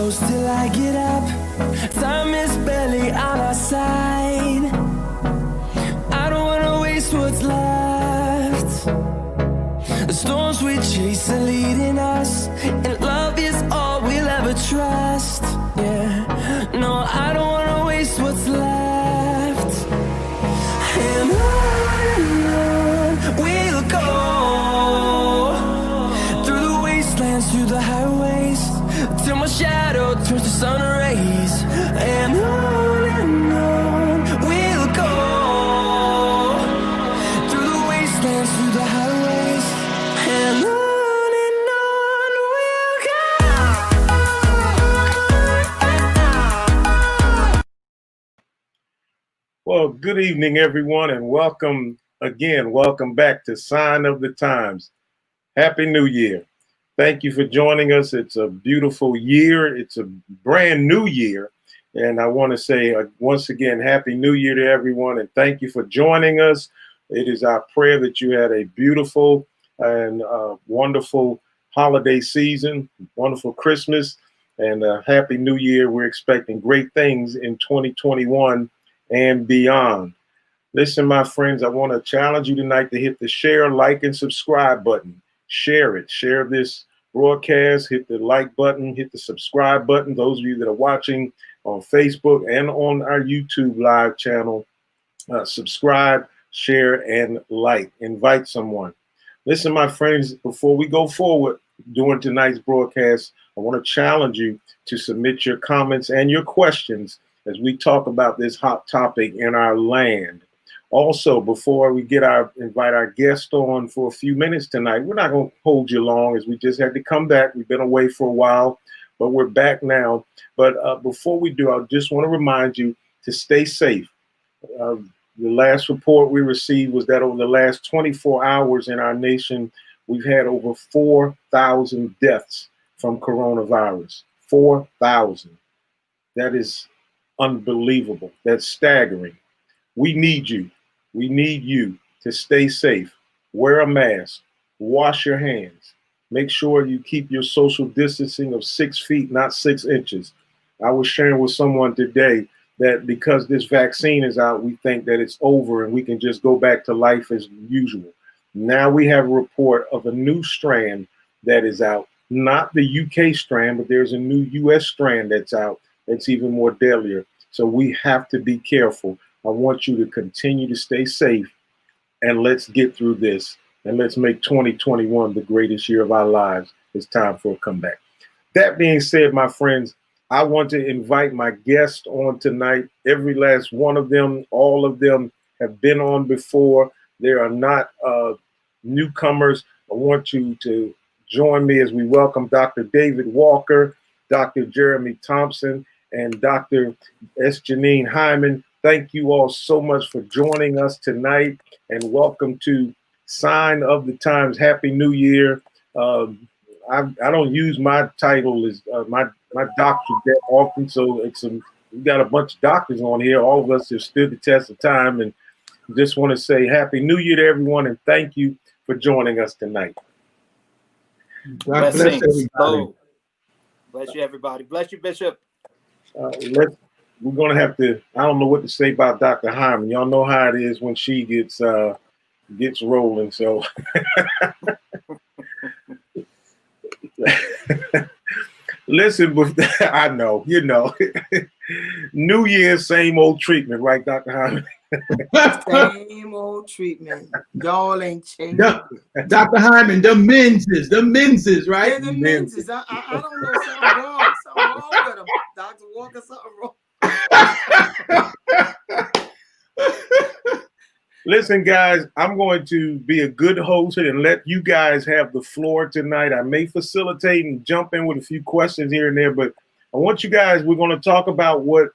close till I get up. Time is barely on our side. I don't wanna waste what's left. The storms we chase are leading us, and love is all we'll ever trust. Yeah, no, I don't wanna waste what's left. And on we'll go, through the wastelands, through the highways, till my shadow turns to sun rays. And on we'll go, through the wastelands, through the highways, and on we'll go. Well, good evening, everyone, and welcome again. Welcome back to Sign of the Times. Happy New Year. Thank you for joining us. It's a beautiful year. It's a brand new year. And I want to say once again, Happy New Year to everyone. And thank you for joining us. It is our prayer that you had a beautiful and wonderful holiday season, wonderful Christmas, and a Happy New Year. We're expecting great things in 2021 and beyond. Listen, my friends, I want to challenge you tonight to hit the share, like, and subscribe button. Share it. Share this broadcast. Hit the like button. Hit the subscribe button. Those of you that are watching on Facebook and on our YouTube live channel, subscribe, share, and like. Invite someone. Listen, my friends, before we go forward during tonight's broadcast, I want to challenge you to submit your comments and your questions as we talk about this hot topic in our land. Also, before we invite our guest on for a few minutes tonight, we're not going to hold you long as we just had to come back. We've been away for a while, but we're back now. But before we do, I just want to remind you to stay safe. The last report we received was that over the last 24 hours in our nation, we've had over 4,000 deaths from coronavirus. 4,000. That is unbelievable. That's staggering. We need you. We need you to stay safe. Wear a mask. Wash your hands. Make sure you keep your social distancing of 6 feet, not 6 inches. I was sharing with someone today that because this vaccine is out, we think that it's over and we can just go back to life as usual. Now we have a report of a new strand that is out, not the UK strand, but there's a new US strand that's out that's even more deadlier. So we have to be careful. I want you to continue to stay safe, and let's get through this, and let's make 2021 the greatest year of our lives. It's time for a comeback. That being said, my friends, I want to invite my guests on tonight. Every last one of them, all of them have been on before. They are not newcomers. I want you to join me as we welcome Dr. David Walker, Dr. Jeremy Thompson, and Dr. S. Janine Hyman. Thank you all so much for joining us tonight, and welcome to Sign of the Times. Happy New Year. I don't use my title as my doctorate that often, so we got a bunch of doctors on here. All of us have stood the test of time, and just want to say Happy New Year to everyone, and thank you for joining us tonight. God bless everybody. Bless you, everybody. Bless you, Bishop. We're going to have to, I don't know what to say about Dr. Hyman. Y'all know how it is when she gets rolling. So listen, I know, New Year, same old treatment, right, Dr. Hyman? Same old treatment. Y'all ain't changed. Dr. Hyman, the menses, right? Yeah, the menses. I don't know, something wrong with them. Dr. Walker, something wrong. Listen, guys, I'm going to be a good host and let you guys have the floor tonight. I may facilitate and jump in with a few questions here and there, but I want you guys, we're going to talk about what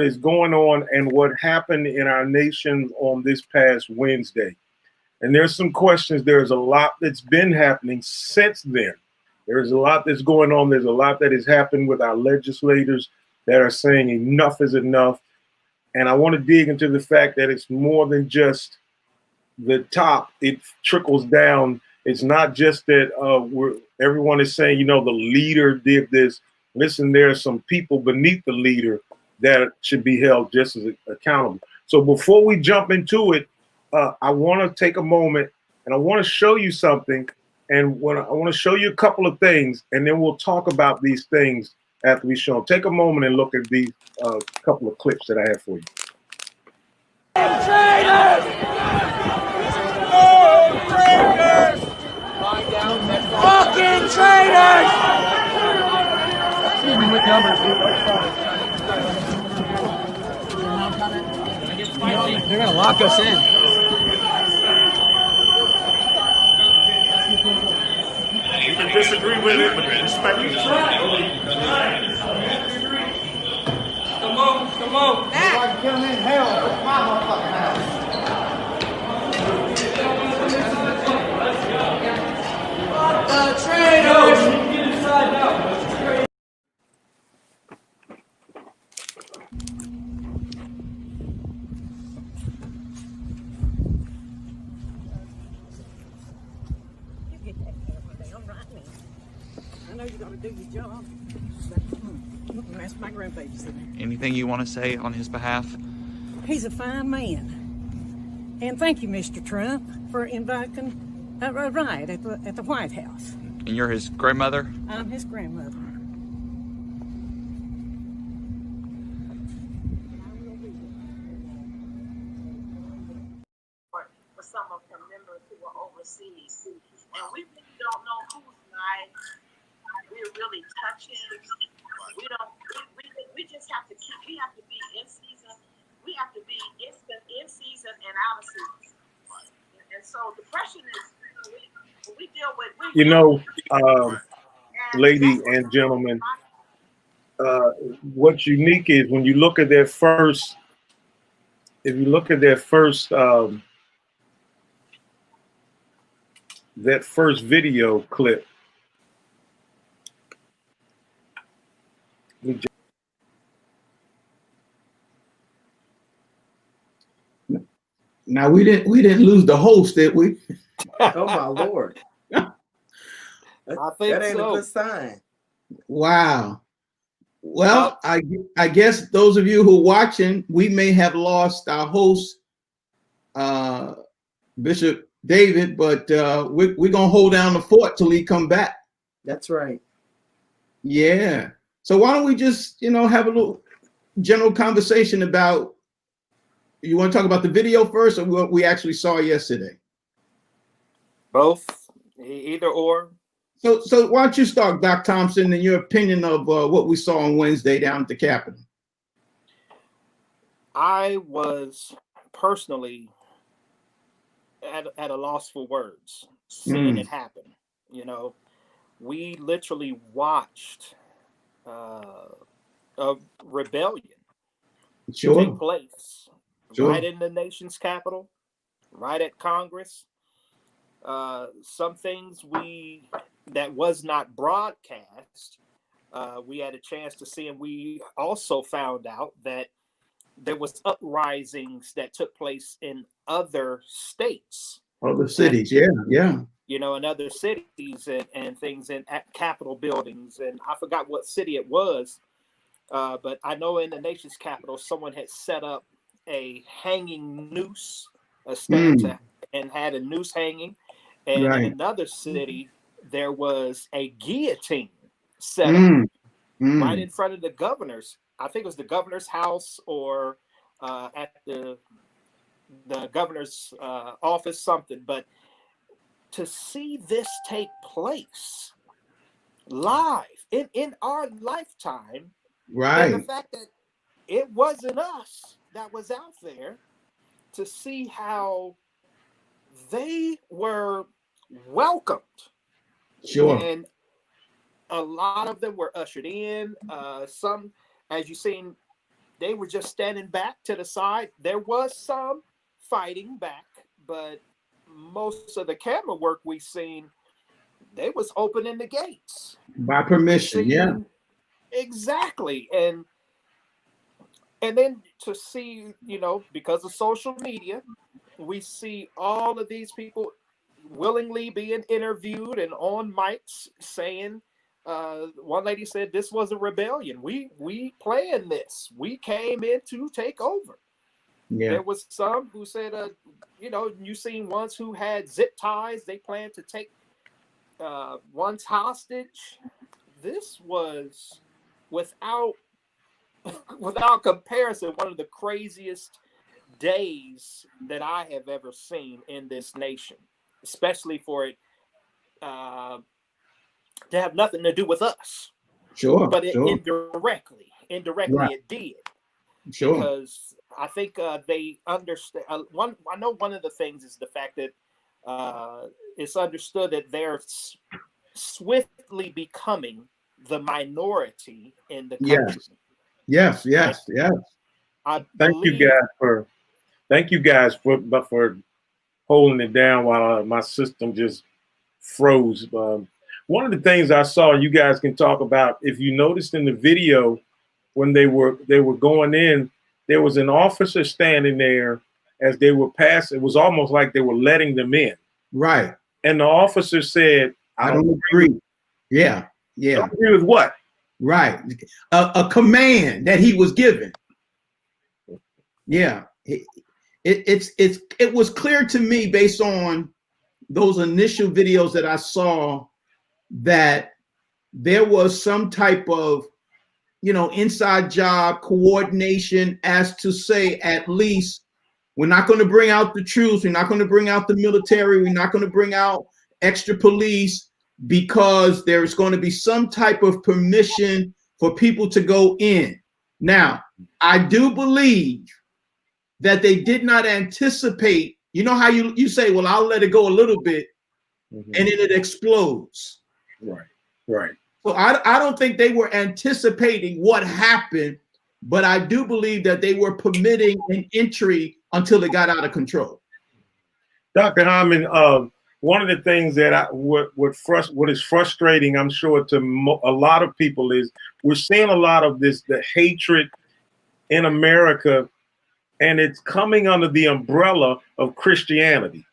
is going on and what happened in our nation on this past Wednesday. And there's some questions. There's a lot that's been happening since then. There's a lot that's going on. There's a lot that has happened with our legislators that are saying enough is enough. And I want to dig into the fact that it's more than just the top. It trickles down. It's not just that everyone is saying, the leader did this. listen, there are some people beneath the leader that should be held just as accountable. So before we jump into it, I want to take a moment and I want to show you something. And I want to show you a couple of things, and then we'll talk about these things after we show them. Take a moment and look at these couple of clips that I have for you. Traitors! Oh, traitors! Fucking traitors! They're gonna lock us in. You can disagree with it, but respect it. Come on. Like killing in hell. It's my motherfucking house. The traitors! Get inside now. I know you got to do your job. That's my grandbaby sitting there. Anything you want to say on his behalf? He's a fine man. And thank you, Mr. Trump, for inviting a ride at the White House. And you're his grandmother? I'm his grandmother. For some of the members who are overseas, and we really don't know whose life we're really touching. We just have to we have to be in season. We have to be in season and out of season. And so the question is, we deal with. You know, ladies and gentlemen, what's unique is when you look at their first, that first video clip. Now we didn't lose the host, did we? Oh my Lord. I think that ain't so. a good sign. Wow. Well, I guess those of you who are watching, we may have lost our host, Bishop David, but we're gonna hold down the fort till he come back. That's right. Yeah. So why don't we just, have a little general conversation about, you want to talk about the video first or what we actually saw yesterday? Both, either or. So why don't you start, Doc Thompson, in your opinion of what we saw on Wednesday down at the Capitol? I was personally at a loss for words seeing it happen. We literally watched a rebellion take place right in the nation's capital, right at Congress. Some things that was not broadcast, we had a chance to see, and we also found out that there was uprisings that took place in other states, other cities, yeah. In other cities and things at Capitol buildings, and I forgot what city it was, but I know in the nation's capital, someone had set up a hanging noose, a stand and had a noose hanging. And in another city, there was a guillotine set up right in front of the governor's. I think it was the governor's house or at the governor's office, something. But to see this take place live in our lifetime, right? And the fact that it wasn't us that was out there, to see how they were welcomed. Sure. And a lot of them were ushered in. Some, as you've seen, they were just standing back to the side. There was some fighting back, but most of the camera work we've seen, they was opening the gates. By permission, yeah. Exactly. And then to see, because of social media, we see all of these people willingly being interviewed and on mics saying one lady said this was a rebellion. We planned this. We came in to take over. Yeah. There was some who said, you seen ones who had zip ties. They planned to take one's hostage. This was without comparison one of the craziest days that I have ever seen in this nation, especially for it to have nothing to do with us. Sure. But indirectly Right. it did. Sure. Because I think they understand. I know one of the things is the fact that it's understood that they're swiftly becoming the minority in the country. Yes. Thank you guys for holding it down while my system just froze. One of the things I saw, you guys can talk about, if you noticed in the video when they were going in, there was an officer standing there as they were passing. It was almost like they were letting them in. Right. And the officer said, I don't agree. Yeah. Don't agree with what? Right. A command that he was given. Yeah. It was clear to me based on those initial videos that I saw that there was some type of, inside job coordination as to say, at least we're not going to bring out the troops. We're not going to bring out the military. We're not going to bring out extra police because there's going to be some type of permission for people to go in. Now, I do believe that they did not anticipate, how you say, well, I'll let it go a little bit and then it explodes. Right. So I don't think they were anticipating what happened, but I do believe that they were permitting an entry until it got out of control. Dr. Hyman, one of the things that what is frustrating, I'm sure, to a lot of people is we're seeing a lot of the hatred in America, and it's coming under the umbrella of Christianity.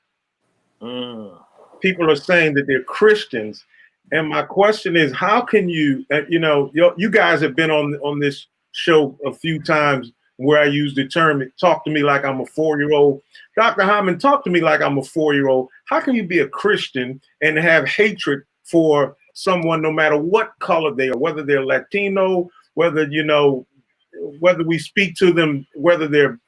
People are saying that they're Christians. And my question is, how can you guys have been on this show a few times where I use the term, talk to me like I'm a 4-year-old. Dr. Hyman, talk to me like I'm a 4-year-old. How can you be a Christian and have hatred for someone, no matter what color they are, whether they're Latino, whether we speak to them, whether they're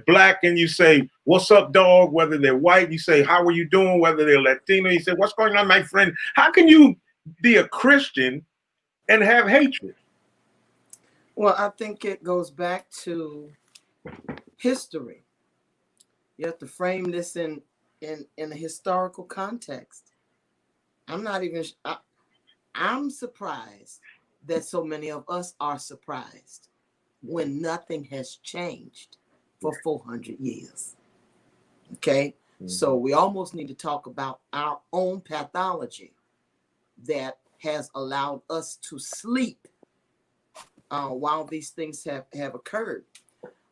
black and you say, what's up, dog? Whether they're white, you say, how are you doing? Whether they're Latino, you say, what's going on, my friend? How can you be a Christian and have hatred? Well, I think it goes back to history. You have to frame this in a historical context. I'm surprised that so many of us are surprised when nothing has changed for 400 years. Okay? So we almost need to talk about our own pathology that has allowed us to sleep while these things have occurred.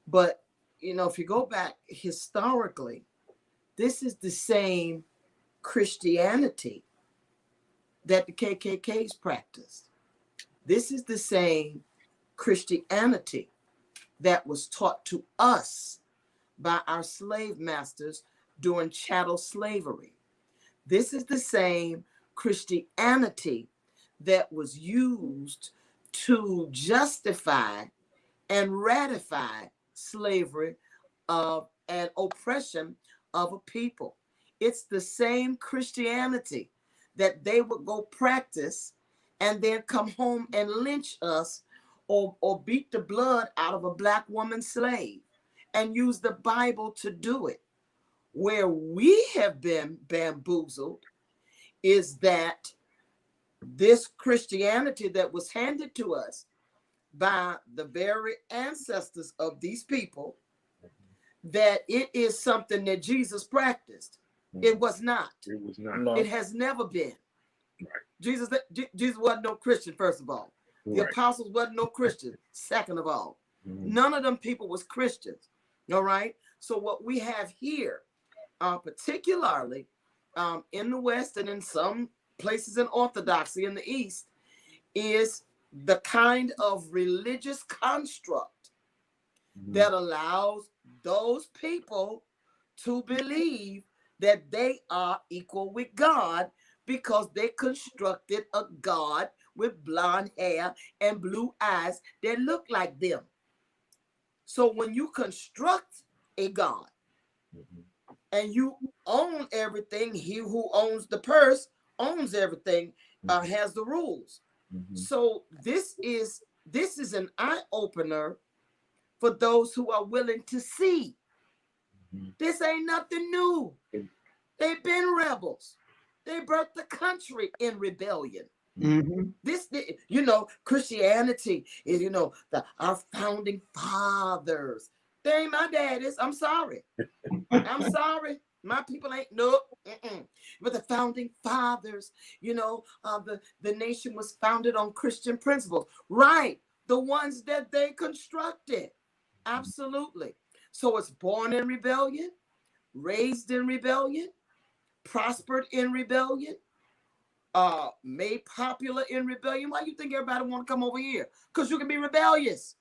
But, if you go back historically, this is the same Christianity that the KKK's practiced. This is the same Christianity that was taught to us by our slave masters during chattel slavery. This is the same Christianity that was used to justify and ratify slavery and oppression of a people. It's the same Christianity that they would go practice and then come home and lynch us or beat the blood out of a black woman slave and use the Bible to do it. Where we have been bamboozled is that this Christianity that was handed to us by the very ancestors of these people, that it is something that Jesus practiced. It was not. It was not. No. It has never been. Right. Jesus wasn't no Christian, first of all. The Right. apostles wasn't no Christian, second of all. None of them people was Christians. All right. So what we have here, particularly in the West and in some places in Orthodoxy in the East, is the kind of religious construct that allows those people to believe that they are equal with God because they constructed a God with blonde hair and blue eyes that look like them. So when you construct a God and you own everything, he who owns the purse owns everything, has the rules. So this is an eye opener for those who are willing to see. This ain't nothing new. They've been rebels. They birthed the country in rebellion. This, you know, Christianity is, you know, our founding fathers. They ain't my daddies. I'm sorry. I'm sorry. My people ain't But the founding fathers, you know, the nation was founded on Christian principles. Right. The ones that they constructed. Absolutely. So it's born in rebellion, raised in rebellion, prospered in rebellion, made popular in rebellion. Why you think everybody want to come over here? Because you can be rebellious.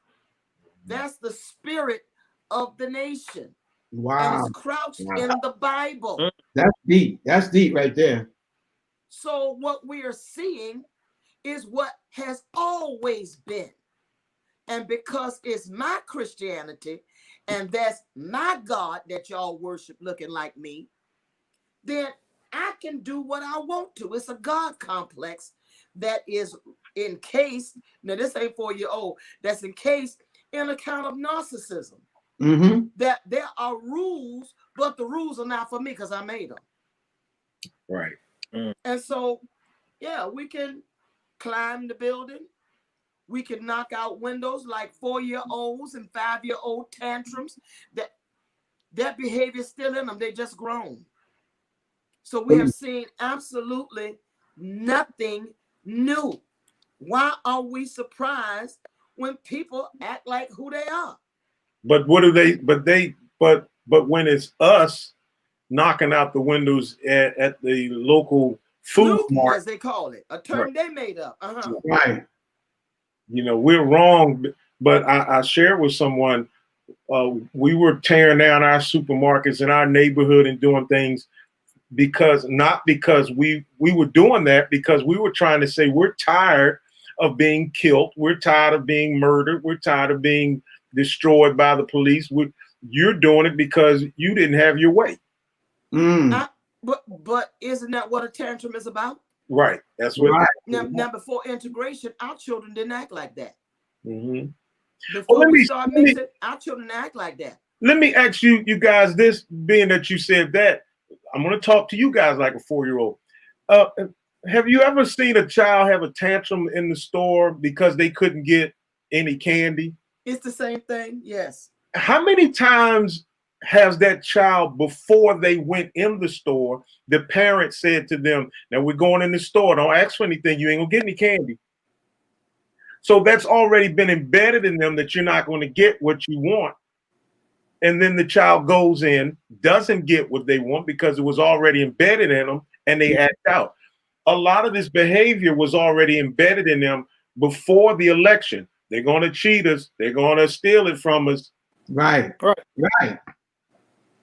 That's the spirit of the nation. Wow. And it's crouched in the Bible. That's deep. That's deep right there. So what we are seeing is what has always been. And because it's my Christianity and that's my God that y'all worship looking like me, then I can do what I want to. It's a God complex that is encased. Now, this ain't 4-year-old. That's encased in a kind of narcissism. That there are rules, but the rules are not for me because I made them. Right. And so, yeah, we can climb the building. We can knock out windows like 4-year-olds and 5-year-old tantrums. That behavior is still in them. They just grown. So we have seen absolutely nothing new. Why are we surprised when people act like who they are? But what do they? But when it's us knocking out the windows at the local food mart, as they call it, a term they made up. Right. You know, we're wrong. But I shared with someone, we were tearing down our supermarkets in our neighborhood and doing things not because we were doing that, because we were trying to say we're tired of being killed, we're tired of being murdered, we're tired of being destroyed by the police. You're doing it because you didn't have your way. But isn't that what a tantrum is about? Right. That's what. Right. Now, before integration, our children didn't act like that. Before we start mixing, our children act like that. Let me ask you guys this, being that you said that, I'm going to talk to you guys like a 4-year-old. Have you ever seen a child have a tantrum in the store because they couldn't get any candy? It's the same thing. Yes. How many times has that child, before they went in the store, the parent said to them, now we're going in the store, don't ask for anything, you ain't gonna get any candy? So that's already been embedded in them that you're not going to get what you want. And then the child goes in, doesn't get what they want because it was already embedded in them, and they act out. A lot of this behavior was already embedded in them before the election. They're going to cheat us. They're going to steal it from us. Right. Right.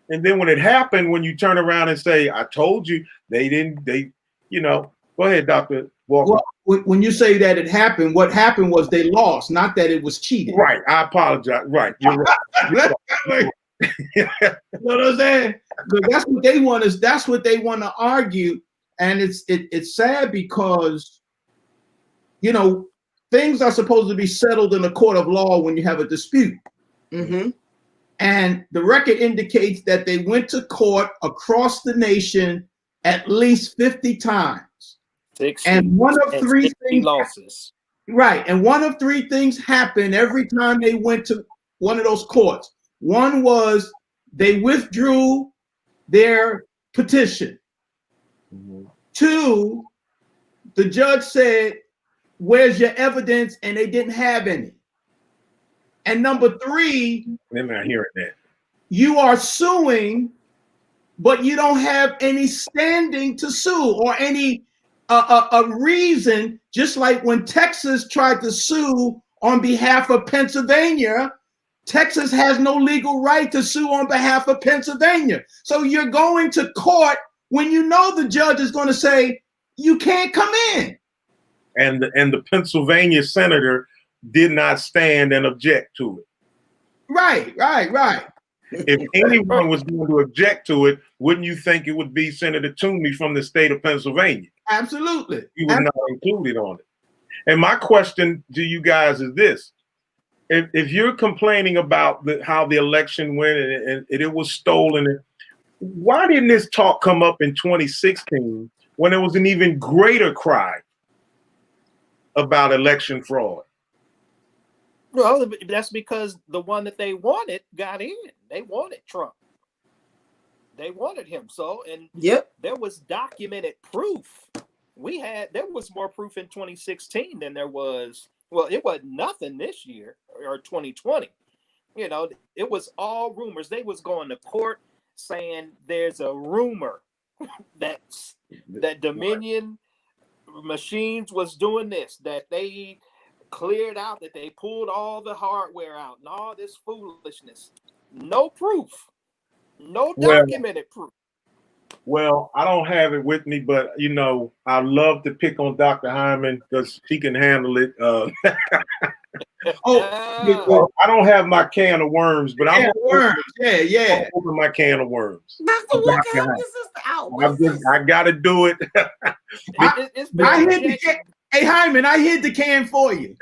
And then when it happened, when you turn around and say, I told you, go ahead, Dr. Walker. Well, when you say that it happened, what happened was they lost, not that it was cheated. Right. I apologize. Right. You're right. You know what I'm saying? But that's what they want to argue. And it's sad because, you know, things are supposed to be settled in a court of law when you have a dispute. And the record indicates that they went to court across the nation at least 50 times. 60, and one of three things losses. Right. And one of three things happened every time they went to one of those courts. One was they withdrew their petition. 2, the judge said, where's your evidence? And they didn't have any. And number 3, they're not hearing that. You are suing, but you don't have any standing to sue or any a reason, just like when Texas tried to sue on behalf of Pennsylvania, Texas has no legal right to sue on behalf of Pennsylvania. So you're going to court when you know the judge is going to say, you can't come in. And the Pennsylvania senator did not stand and object to it. Right. If anyone was going to object to it, wouldn't you think it would be Senator Toomey from the state of Pennsylvania? Absolutely. He was not included on it. And my question to you guys is this. If you're complaining about how the election went and it was stolen, why didn't this talk come up in 2016 when there was an even greater cry about election fraud? Well, that's because the one that they wanted got in. They wanted Trump. They wanted him. So, and there was documented proof. There was more proof in 2016 than there was. Well, it wasn't nothing this year or 2020. You know, it was all rumors. They was going to court saying there's a rumor that Dominion Machines was doing this, that they cleared out, that they pulled all the hardware out and all this foolishness. No proof. No documented proof. Well, I don't have it with me, but you know, I love to pick on Dr. Hyman because she can handle it. I don't have my can of worms, but I'm worms. Yeah. Open my can of worms. Dr. Walker, help your sister out. I gotta do it. Hey Hyman, I hid the can for you.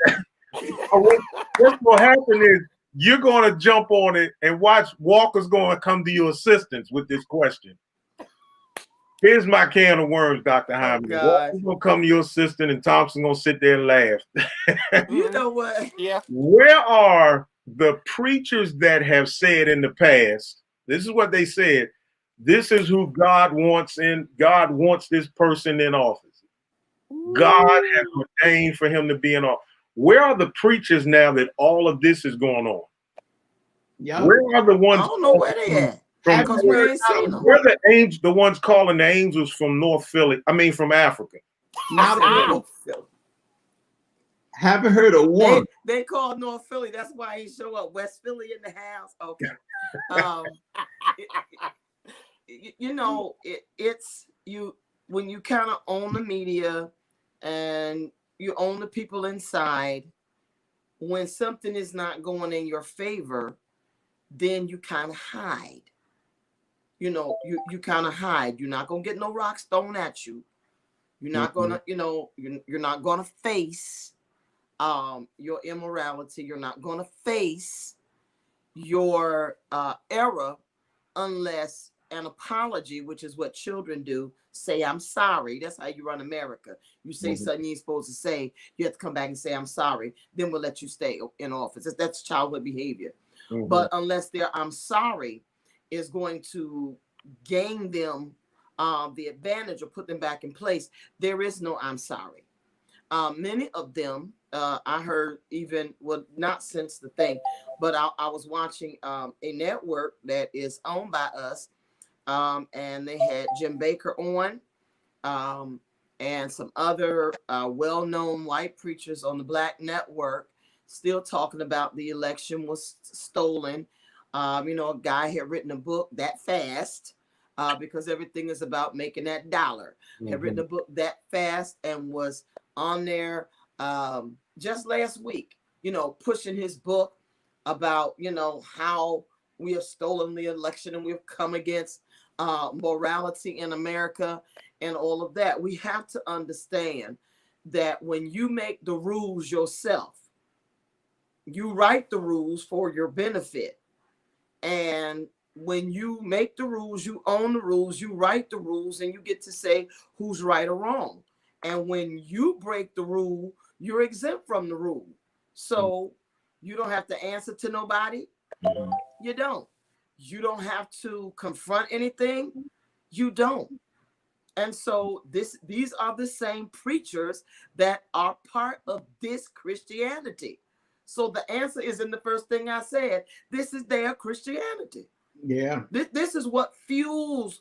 What's gonna happen is you're gonna jump on it and watch Walker's gonna come to your assistance with this question. Here's my can of worms, Dr. Hyman. Walker's gonna come to your assistant and Thompson gonna sit there and laugh. You know what? Yeah. Where are the preachers that have said in the past, this is what they said, this is who God wants God wants this person in office. God has ordained for him to be in office. Where are the preachers now that all of this is going on? Yeah. Where are the ones? I don't know where they at. Because we ain't seen them. Where are the ones calling the angels from North Philly? I mean, from Africa. Haven't heard of one. They called North Philly. That's why he show up. West Philly in the house. Okay. You know, it's you when you kind of own the media and you own the people inside. When something is not going in your favor, then you kind of hide. You know, you kind of hide. You're not gonna get no rocks thrown at you. You're not gonna, you know, you're not gonna face your immorality. You're not gonna face your error unless an apology, which is what children do, say I'm sorry. That's how you run America. You say something you ain't supposed to say, you have to come back and say I'm sorry. Then we'll let you stay in office. That's childhood behavior. But unless their I'm sorry is going to gain them the advantage or put them back in place, there is no I'm sorry. Many of them, I heard even, well, not since the thing, but I was watching a network that is owned by us, and they had Jim Baker on, and some other well-known white preachers on the Black Network, still talking about the election was stolen. You know, a guy had written a book that fast, because everything is about making that dollar. Had written a book that fast and was on there just last week, you know, pushing his book about, you know, how we have stolen the election and we've come against morality in America and all of that. We have to understand that when you make the rules yourself, you write the rules for your benefit. And when you make the rules, you own the rules, you write the rules, and you get to say who's right or wrong. And when you break the rule, you're exempt from the rule. So you don't have to answer to nobody. You don't. You don't have to confront anything. You don't. And so these are the same preachers that are part of this Christianity. So the answer is in the first thing I said. This is their Christianity. Yeah. This is what fuels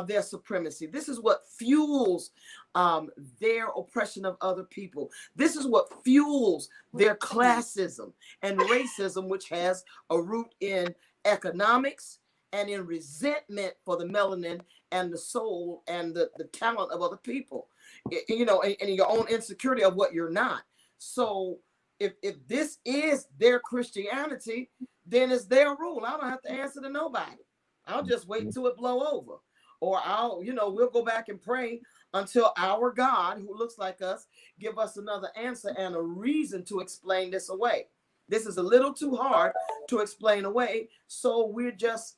their supremacy. This is what fuels their oppression of other people. This is what fuels their classism and racism, which has a root in economics and in resentment for the melanin and the soul and the talent of other people, and your own insecurity of what you're not. So if this is their Christianity, then it's their rule. I don't have to answer to nobody. I'll just wait until it blow over. Or we'll go back and pray until our God, who looks like us, give us another answer and a reason to explain this away. This is a little too hard to explain away, so we're just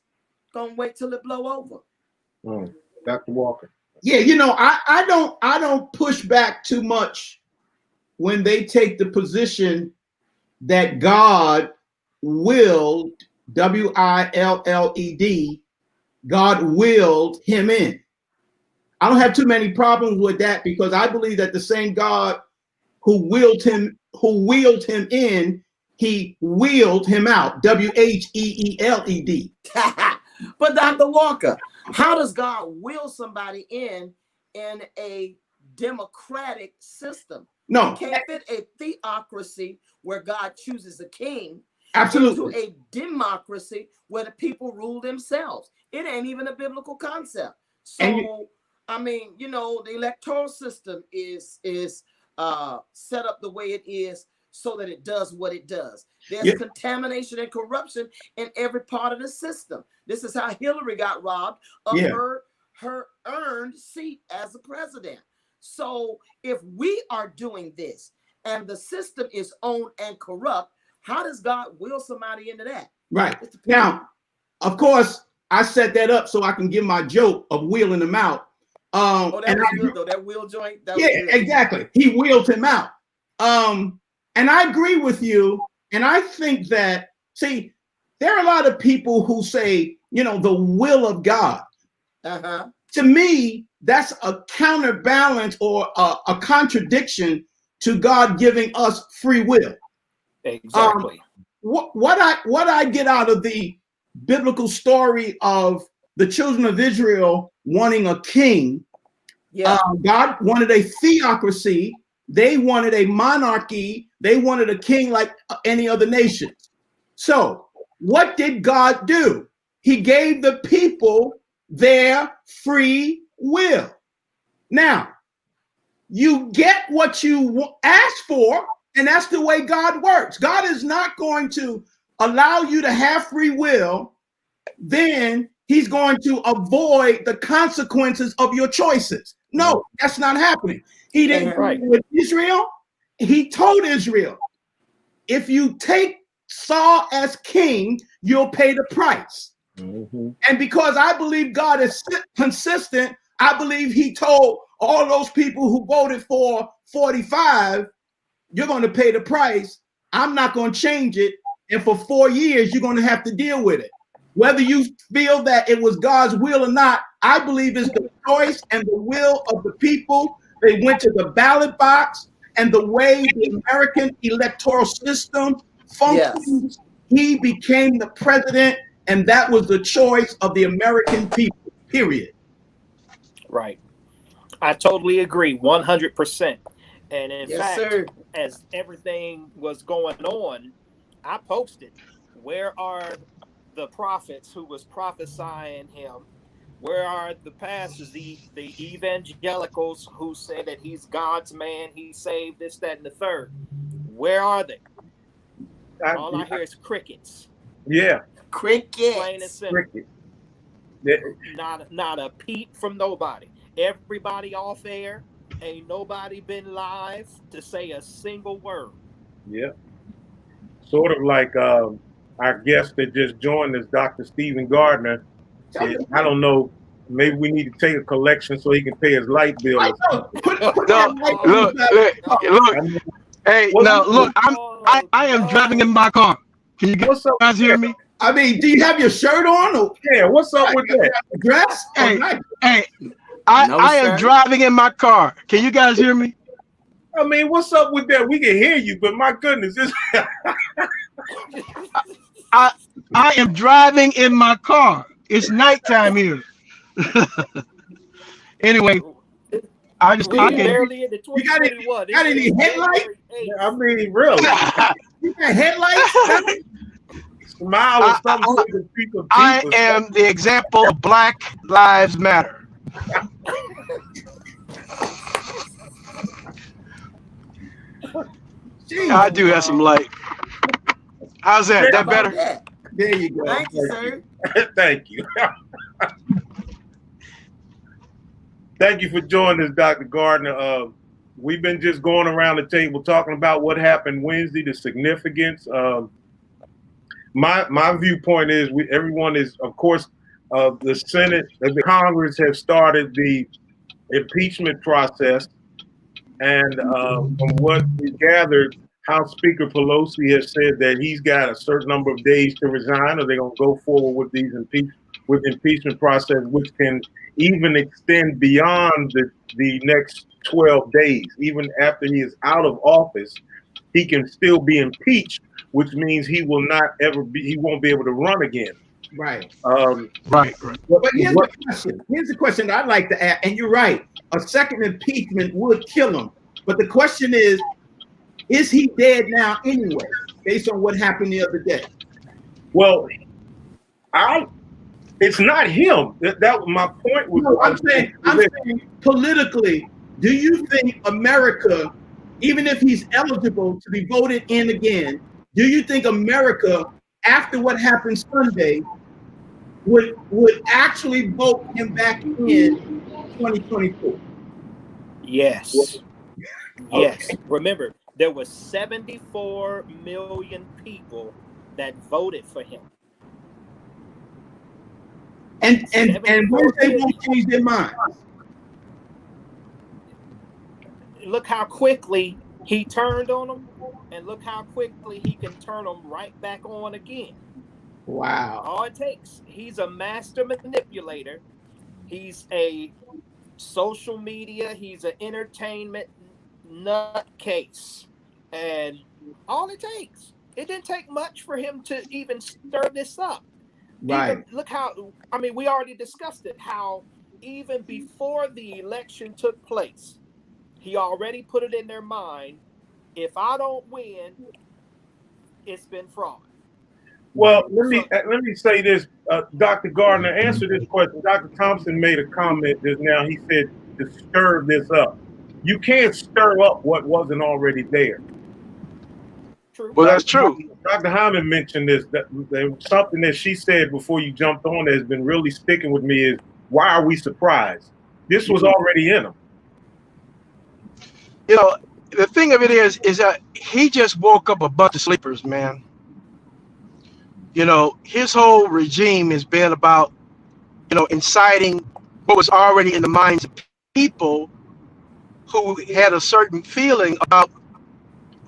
gonna wait till it blow over. Dr. Walker. Yeah, I don't push back too much when they take the position that God willed, WILLED, God willed him in. I don't have too many problems with that, because I believe that the same God who wheeled him in, he wheeled him out. WHEELED. But Dr. Walker, how does God will somebody in a democratic system? No. You can't fit a theocracy where God chooses a king. Absolutely. Into a democracy where the people rule themselves. It ain't even a biblical concept. So, the electoral system is set up the way it is so that it does what it does. There's contamination and corruption in every part of the system. This is how Hillary got robbed of her earned seat as a president. So if we are doing this and the system is owned and corrupt, how does God will somebody into that? Right. Now, of course, I set that up so I can give my joke of wheeling him out. That was good though. That wheel joint. Exactly. He wheeled him out. And I agree with you. And I think that, see, there are a lot of people who say, the will of God. To me, that's a counterbalance or a contradiction to God giving us free will. Exactly. What I get out of the biblical story of the children of Israel wanting a king, God wanted a theocracy. They wanted a monarchy. They wanted a king like any other nation. So what did God do? He gave the people their free will. Now, you get what you ask for, and that's the way God works. God is not going to allow you to have free will, then he's going to avoid the consequences of your choices. No, that's not happening. He didn't do it with Israel. He told Israel, if you take Saul as king, you'll pay the price. And because I believe God is consistent, I believe he told all those people who voted for 45, you're going to pay the price. I'm not going to change it. And for 4 years, you're going to have to deal with it. Whether you feel that it was God's will or not, I believe it's the choice and the will of the people. They went to the ballot box, and the way the American electoral system functions, he became the president, and that was the choice of the American people, period. Right. I totally agree, 100%. And in fact, as everything was going on, I posted, where are the prophets who was prophesying him? Where are the pastors, the evangelicals who said that he's God's man, he saved this, that, and the third? Where are they? All I hear is crickets. Yeah. Crickets. Plain and simple. Not a peep from nobody. Everybody off air. Ain't nobody been live to say a single word. Yeah. Sort of like our guest that just joined us, Dr. Stephen Gardner. I don't know. Maybe we need to take a collection so he can pay his light bill. Look. Hey, now look. I am driving in my car. Can you guys hear me? I mean, do you have your shirt on? Or? Yeah. What's up with that? Dress? Hey. I am driving in my car. Can you guys hear me? I mean, what's up with that? We can hear you, but my goodness, I am driving in my car. It's nighttime here. Anyway, I We can. barely into You got any, 2021. got any headlights? I mean, really. You got headlights? Smile with some sort of people. I am the example of Black Lives Matter. I do have some light. How's that? That better? There you go. Thank you, sir. Thank you. Thank you for joining us, Dr. Gardner. We've been just going around the table talking about what happened Wednesday, the significance. My viewpoint is everyone is, of course, the Senate and the Congress have started the impeachment process. And from what we gathered, House Speaker Pelosi has said that he's got a certain number of days to resign, or they're going to go forward with these impeachment process, which can even extend beyond the next 12 days. Even after he is out of office, he can still be impeached, which means he won't be able to run again. Right. Right. But here's the question. Here's the question that I'd like to ask, and you're right. A second impeachment would kill him. But the question is he dead now anyway, based on what happened the other day? Well, it's not him. That my point was. No, I'm saying politically, do you think America, even if he's eligible to be voted in again, do you think America, after what happened Sunday, would actually vote him back in 2024? Yes. Okay. Yes. Remember, there were 74 million people that voted for him. And when they won't change their mind? Look how quickly he turned on them, and look how quickly he can turn them right back on again. Wow. All it takes. He's a master manipulator. He's a social media. He's an entertainment nutcase. And all it takes. It didn't take much for him to even stir this up. Right. Look how, we already discussed it, how even before the election took place, he already put it in their mind, if I don't win, it's been fraud. Well, let me say this, Dr. Gardner, answer this question. Dr. Thompson made a comment just now. He said to stir this up. You can't stir up what wasn't already there. True. Well, that's true. Dr. Hyman mentioned this. That something that she said before you jumped on that has been really sticking with me is, why are we surprised? This was already in him. You know, the thing of it is that he just woke up a bunch of sleepers, man. You know, his whole regime has been about, inciting what was already in the minds of people who had a certain feeling about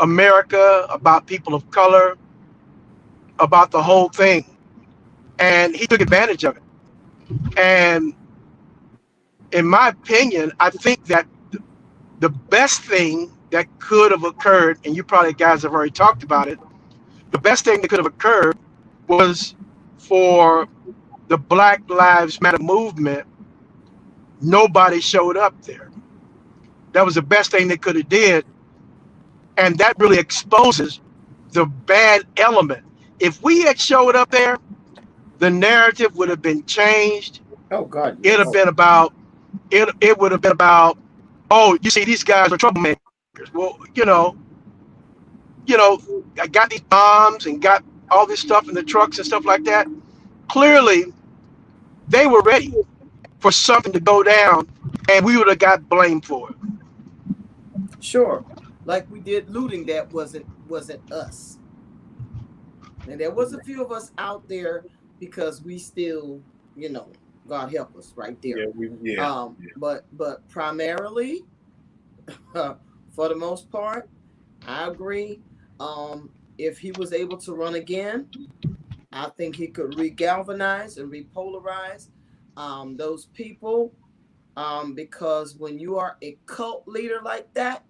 America, about people of color, about the whole thing. And he took advantage of it. And in my opinion, I think that the best thing that could have occurred, and you probably guys have already talked about it, the best thing that could have occurred was for the Black Lives Matter movement. Nobody showed up there. That was the best thing they could have did. And that really exposes the bad element. If we had showed up there, the narrative would have been changed. Oh God. It would have been about, it would have been about, oh, you see, these guys are troublemakers. Well, I got these bombs and got all this stuff in the trucks and stuff like that. Clearly, they were ready for something to go down, and we would have got blamed for it. Sure, like we did looting that wasn't us, and there was a few of us out there because we still, God help us, right there. But primarily, for the most part, I agree. If he was able to run again, I think he could regalvanize and repolarize those people, because when you are a cult leader like that,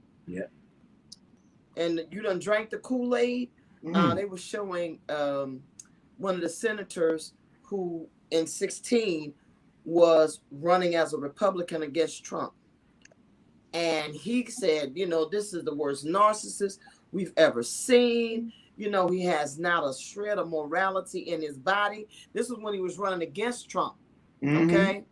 and you done drank the Kool-Aid, they were showing one of the senators who in 2016 was running as a Republican against Trump. And he said, you know, this is the worst narcissist we've ever seen. You know, he has not a shred of morality in his body. This was when he was running against Trump. Okay.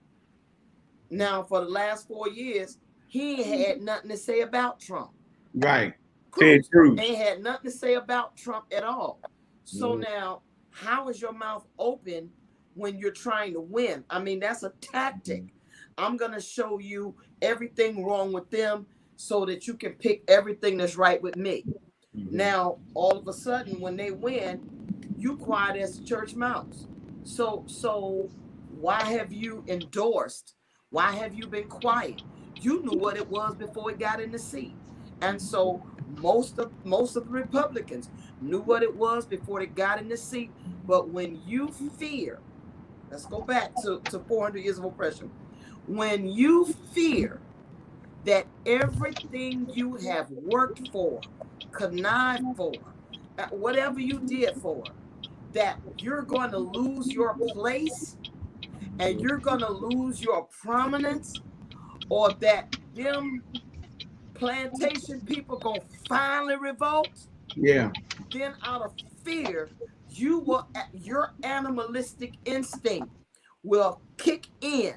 Now, for the last 4 years, he ain't had nothing to say about Trump. Right. Cruz ain't had nothing to say about Trump at all. So now, how is your mouth open when you're trying to win? I mean, that's a tactic. I'm going to show you everything wrong with them so that you can pick everything that's right with me. Now, all of a sudden, when they win, you quiet as a church mouse. So why have you endorsed? Why have you been quiet? You knew what it was before it got in the seat. And so most of the Republicans knew what it was before they got in the seat. But when you fear, let's go back to 400 years of oppression. When you fear that everything you have worked for, connived for, whatever you did for, that you're going to lose your place and you're going to lose your prominence, or that them plantation people going to finally revolt, then out of fear, your animalistic instinct will kick in.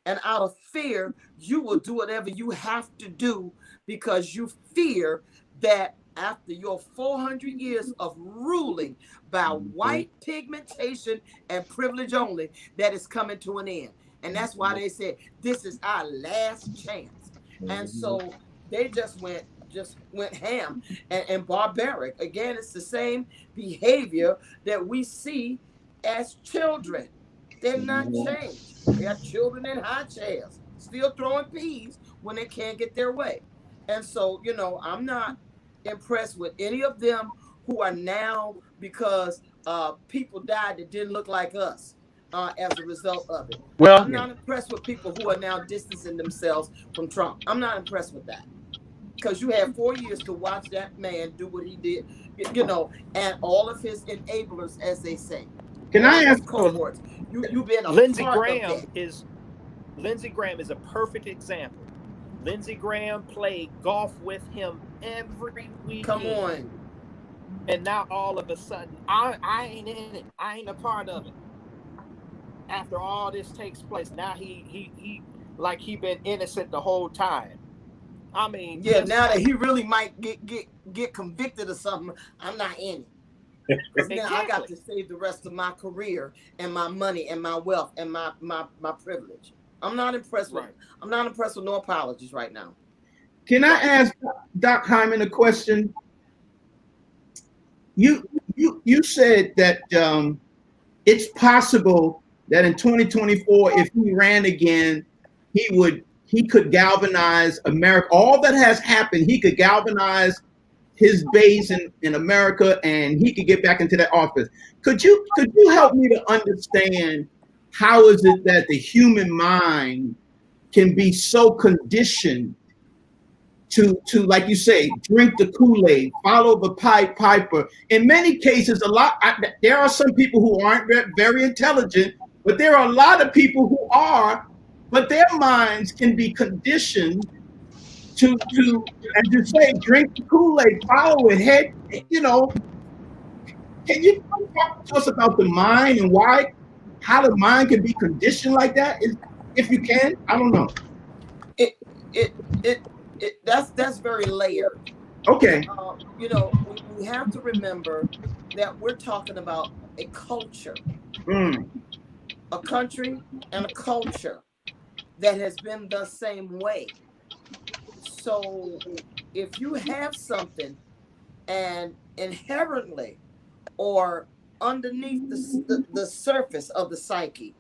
And out of fear, you will do whatever you have to do because you fear that after your 400 years of ruling by white pigmentation and privilege only, that is coming to an end. And that's why they said, this is our last chance. And so they just went ham and barbaric. Again, it's the same behavior that we see as children. They're not changed. They are children in high chairs, still throwing peas when they can't get their way. And so, you know, I'm not impressed with any of them who are now, because people died that didn't look like us as a result of it. Well, I'm not impressed with people who are now distancing themselves from Trump. I'm not impressed with that. Because you had 4 years to watch that man do what he did, you know, and all of his enablers, as they say. Can I ask? Cohorts. You've been a Lindsey part Graham of that. Lindsey Graham is a perfect example. Lindsey Graham played golf with him every weekend. Come on. And now all of a sudden, I ain't in it. I ain't a part of it. After all this takes place, now he like he been innocent the whole time. I mean, yeah. Now that he really might get convicted of something, I'm not in it. Because now I got to save the rest of my career and my money and my wealth and my privilege. I'm not impressed with it. I'm not impressed with no apologies right now. Can I ask Doc Hyman a question? You said that it's possible that in 2024, if he ran again, he could galvanize America. All that has happened, he could galvanize his base in America, and he could get back into that office. Could you help me to understand how is it that the human mind can be so conditioned to like you say, drink the Kool-Aid, follow the Pied Piper? In many cases, there are some people who aren't very intelligent, but there are a lot of people who are, but their minds can be conditioned to say, drink the Kool-Aid, follow it, head, you know. Can you talk to us about the mind and how the mind can be conditioned like that? If you can, I don't know. That's very layered. Okay. You know, we have to remember that we're talking about a culture, a country and a culture that has been the same way. So if you have something and inherently or underneath the surface of the psyche,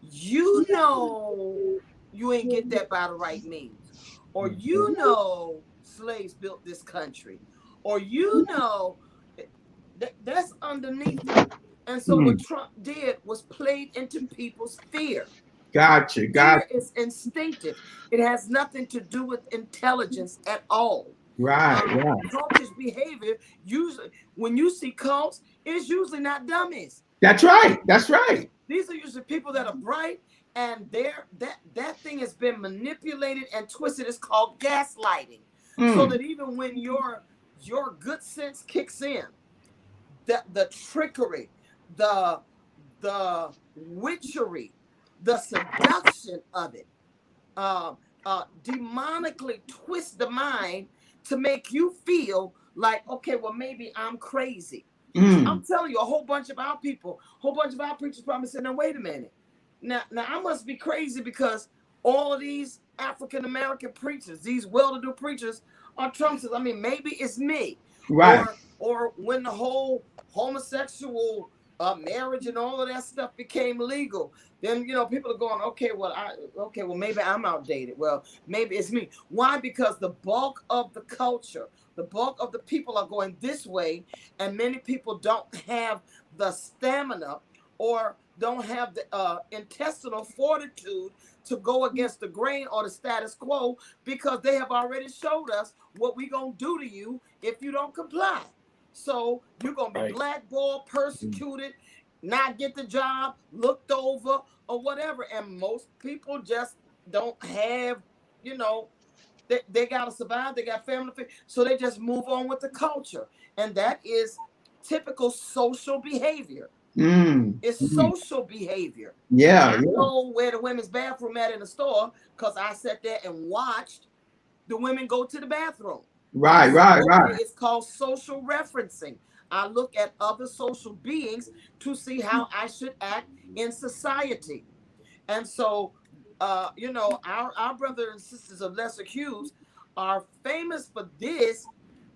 you know you ain't get that by the right means, or you know slaves built this country, or you know that's underneath it. And so what Trump did was played into people's fear. Gotcha. Fear is instinctive. It has nothing to do with intelligence at all. Right. Cultish behavior, usually when you see cults, it's usually not dummies. That's right. These are usually people that are bright and that thing has been manipulated and twisted. It's called gaslighting. Mm. So that even when your good sense kicks in, the trickery, the witchery, the seduction of it, demonically twist the mind to make you feel like, okay, well, maybe I'm crazy. I'm telling you, a whole bunch of our people, whole bunch of our preachers probably said, now, wait a minute. Now I must be crazy because all of these African-American preachers, these well-to-do preachers are Trumpsters. I mean, maybe it's me. Right. Or when the whole homosexual marriage and all of that stuff became legal, then, you know, people are going, okay, well, maybe I'm outdated. Well, maybe it's me. Why? Because the bulk of the culture, the bulk of the people are going this way, and many people don't have the stamina or don't have the intestinal fortitude to go against the grain or the status quo, because they have already showed us what we're going to do to you if you don't comply. So you're going to be blackballed, persecuted, not get the job, looked over, or whatever. And most people just don't have, you know, they got to survive. They got family. So they just move on with the culture. And that is typical social behavior. It's social behavior. Yeah. I know where the women's bathroom at in the store because I sat there and watched the women go to the bathroom. Right. It's called social referencing. I look at other social beings to see how I should act in society. And so, you know, our brothers and sisters of lesser hues are famous for this,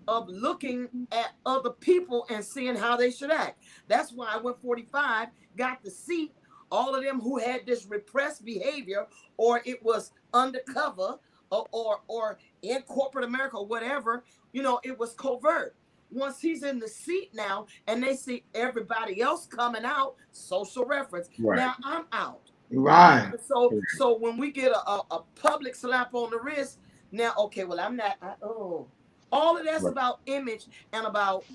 of looking at other people and seeing how they should act. That's why when 45 got to see all of them who had this repressed behavior, or it was undercover, or in corporate America or whatever, you know, it was covert. Once he's in the seat now and they see everybody else coming out, social reference. Right. Now I'm out. Right. So when we get a public slap on the wrist, now, okay, well, I'm not, all of that's about image and about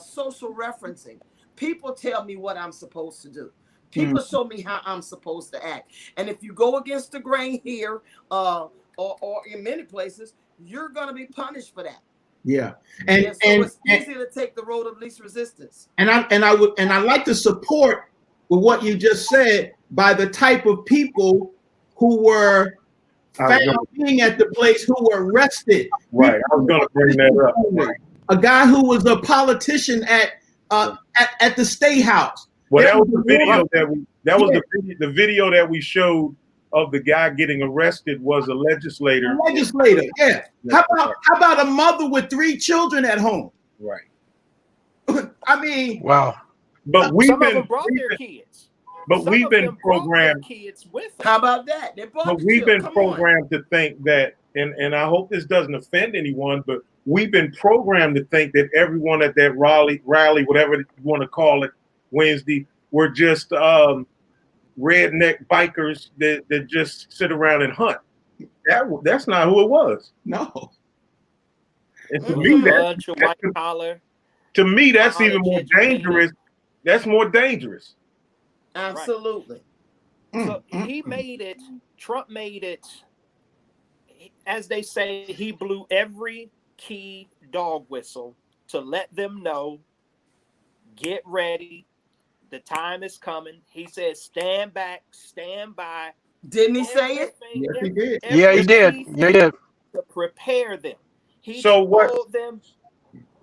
social referencing. People tell me what I'm supposed to do. People show me how I'm supposed to act. And if you go against the grain here, or in many places, you're going to be punished for that. Yeah. And so it's easy to take the road of least resistance. And I like to support with what you just said by the type of people who were found being at the place, who were arrested. Right. I was going to bring that up. Right. A guy who was a politician at the State House. Well, that was the video the video that we showed of the guy getting arrested was a legislator. Yeah. How about a mother with 3 children at home? Right. I mean, wow. But some of them brought their kids. But we've been programmed. Kids with them. How about that? But we've been programmed to think that, and I hope this doesn't offend anyone, but we've been programmed to think that everyone at that rally, whatever you want to call it, Wednesday, were just redneck bikers that just sit around and hunt. That's not who it was. No. And to me, that's even more dangerous. That's more dangerous. Absolutely. So he made it, Trump made it, as they say, he blew every key dog whistle to let them know, get ready, the time is coming. He said, stand back, stand by. Didn't he say it? Yes, he did. Yeah, he did. Yeah, he did. To prepare them. He told them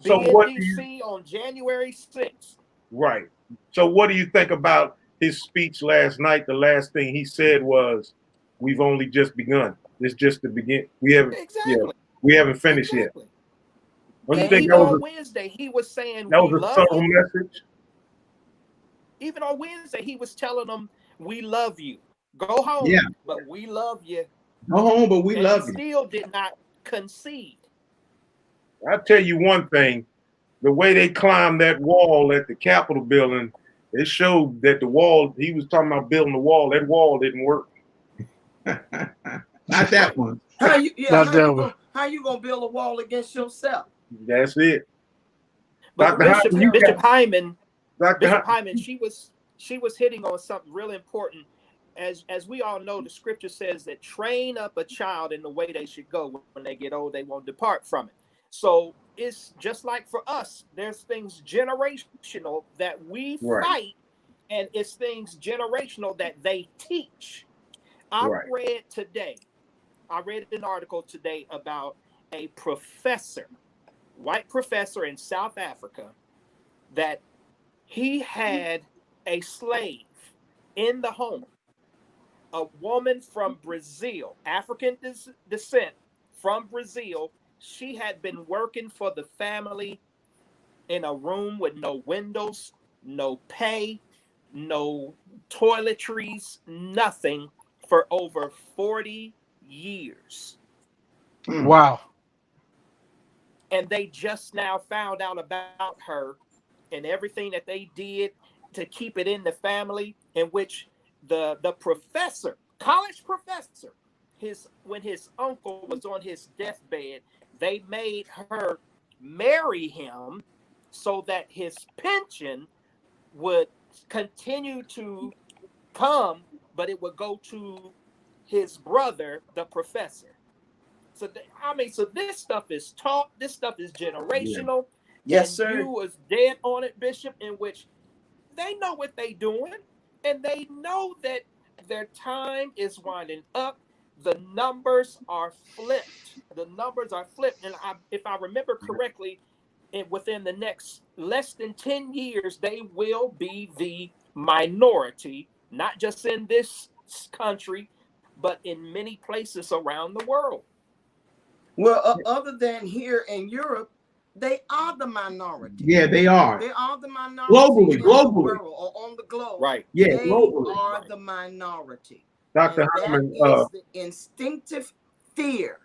be in DC on January 6th. Right. So what do you think about his speech last night? The last thing he said was, we've only just begun. It's just the beginning. We haven't finished yet. What do you think? On Wednesday, he was saying that was a subtle message. Even on Wednesday, he was telling them, we love you. Go home, but we love you. Go home, but we love you. Still did not concede. I'll tell you one thing. The way they climbed that wall at the Capitol building, it showed that the wall, he was talking about building the wall, that wall didn't work. Not that one. How you gonna build a wall against yourself? That's it. But Bishop Hyman, she was hitting on something really important. as we all know, the scripture says that train up a child in the way they should go. When they get old, they won't depart from it. So it's just like for us, there's things generational that we fight, and it's things generational that they teach. I read an article today about a professor, white professor in South Africa, that he had a slave in the home, a woman from Brazil, African descent from Brazil. She had been working for the family in a room with no windows, no pay, no toiletries, nothing, for over 40 years. Wow. And they just now found out about her and everything that they did to keep it in the family, in which the professor, college professor, when his uncle was on his deathbed, they made her marry him so that his pension would continue to come, but it would go to his brother, the professor. So, so this stuff is taught. This stuff is generational. Yes, and sir. You was dead on it, Bishop, in which they know what they doing, and they know that their time is winding up. The numbers are flipped. The numbers are flipped. And if I remember correctly, within the next less than 10 years, they will be the minority, not just in this country, but in many places around the world. Well, other than here in Europe, they are the minority. Yeah, they are. They are the minority. Globally. The world, or on the globe. Right. Yeah, they globally. are the minority. Dr. Hyman, Hyman, that is the instinctive fear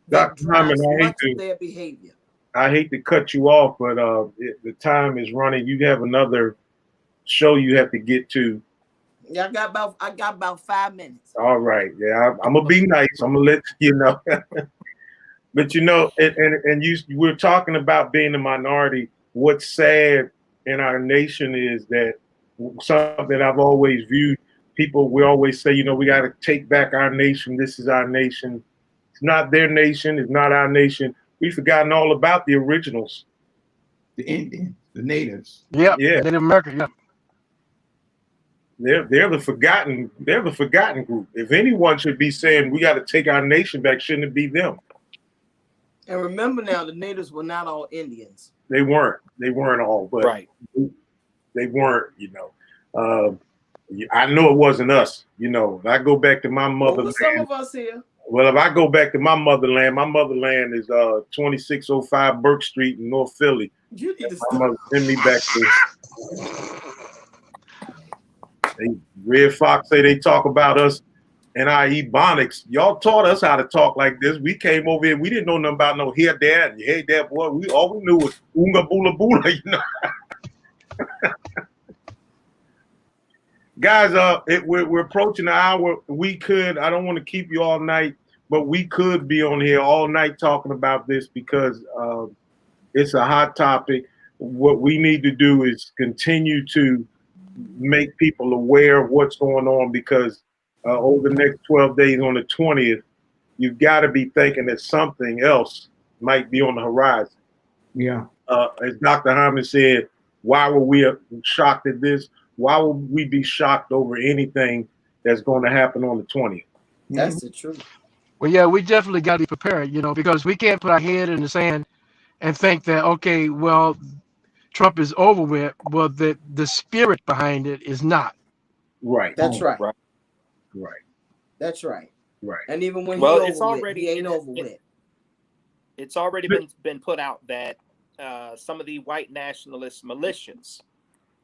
that Dr. Hyman, drives much of their behavior. I hate to cut you off, but the time is running. You have another show you have to get to. Yeah, I got about 5 minutes. All right. Yeah, I'm gonna be nice. I'm gonna let you know. But you know, and we're talking about being a minority. What's sad in our nation is that something that I've always viewed. People, we always say, you know, we got to take back our nation. This is our nation. It's not their nation. It's not our nation. We've forgotten all about the originals. The Indians, the natives. Yeah. Yeah. In America, yeah. They're the forgotten group. If anyone should be saying we got to take our nation back, shouldn't it be them? And remember now, the natives were not all Indians. They weren't all, but right. They weren't, you know. I know it wasn't us, you know. If I go back to my motherland, some of us here. Well, if I go back to my motherland is 2605 Burke Street in North Philly. You need to My mother send me back to. Red Fox say they talk about us and our Ebonics. Y'all taught us how to talk like this. We came over here. We didn't know nothing about no here, dad, and hey, dad, boy. All we knew was oonga boola boola, you know. Guys, we're approaching the hour. I don't want to keep you all night, but we could be on here all night talking about this because it's a hot topic. What we need to do is continue to make people aware of what's going on because over the next 12 days on the 20th, you've got to be thinking that something else might be on the horizon. Yeah. As Dr. Hyman said, why were we shocked at this? Why would we be shocked over anything that's going to happen on the 20th? That's the truth. Well, yeah, we definitely got to be prepared, you know, because we can't put our head in the sand and think that, okay, well, Trump is over with. Well, the spirit behind it is not. Right. That's right. Right. That's right. Right. And even when it's already he ain't over with. It's already been put out that some of the white nationalist militias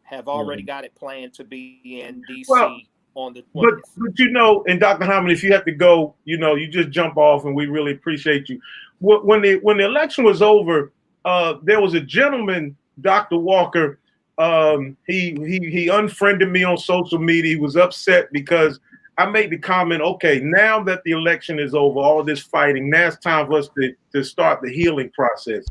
have already got it planned to be in D.C. on the 20th. But you know, and Dr. Hyman, if you have to go, you know, you just jump off, and we really appreciate you. When the election was over, there was a gentleman, Dr. Walker. He unfriended me on social media. He was upset because I made the comment, okay, now that the election is over, all this fighting, now it's time for us to start the healing process.